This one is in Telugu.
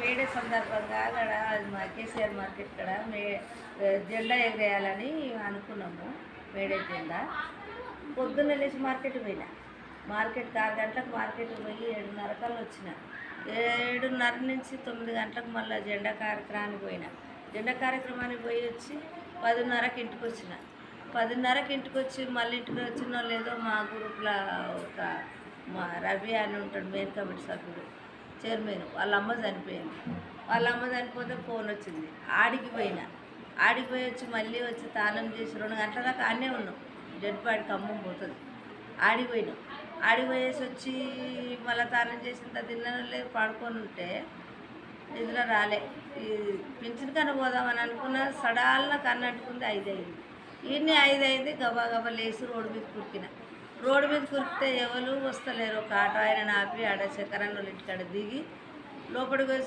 మేడే సందర్భంగా అక్కడ మా కేసీఆర్ మార్కెట్ కాడ జెండా ఎగరేయాలని అనుకున్నాము. మేడే జెండా పొద్దున్న లేచి మార్కెట్కి పోయినా. మార్కెట్కి 6 గంటలకు మార్కెట్కి పోయి 7:30 కల్లా వచ్చిన. 7:30 నుంచి 9 గంటలకు మళ్ళీ జెండా కార్యక్రమానికి పోయినా. జెండా కార్యక్రమానికి పోయి వచ్చి 10:30కి ఇంటికి వచ్చిన. 10:30కి ఇంటికి వచ్చి మళ్ళీ ఇంటికి వచ్చినో లేదో మా గ్రూప్లో ఒక మా రవి అని ఉంటాడు, మెయిన్ కమిటీ సభ్యుడు, చైర్మన్. వాళ్ళ అమ్మ చనిపోయింది. వాళ్ళ అమ్మ చనిపోతే ఫోన్ వచ్చింది. ఆడికి పోయినా. ఆడికి పోయి వచ్చి మళ్ళీ వచ్చి తాళం చేసి 2 గంటల దాకా ఆడనే ఉన్నాం. డెడ్ బాడీ ఖమ్మం పోతుంది. ఆడికి పోయినాం. ఆడికి పోయేసి వచ్చి మళ్ళీ తాళం చేసిన తిన్నాను లేదు, పడుకొని ఉంటే నిద్ర రాలే. ఈ పింఛన్ కన్నా పోదామని అనుకున్న సడాలన కన్ను అంటుకుంది. 5 అయింది. ఈయన్ని 5 అయింది. గబా గబా లేచి రోడ్డు మీద కురికిన. రోడ్డు మీద కురికితే ఎవరు వస్తలేరు. ఒక ఆటో ఆయన ఆపి ఆడ చక్కెరన్న వాళ్ళ ఇంటికాడ దిగి లోపలికి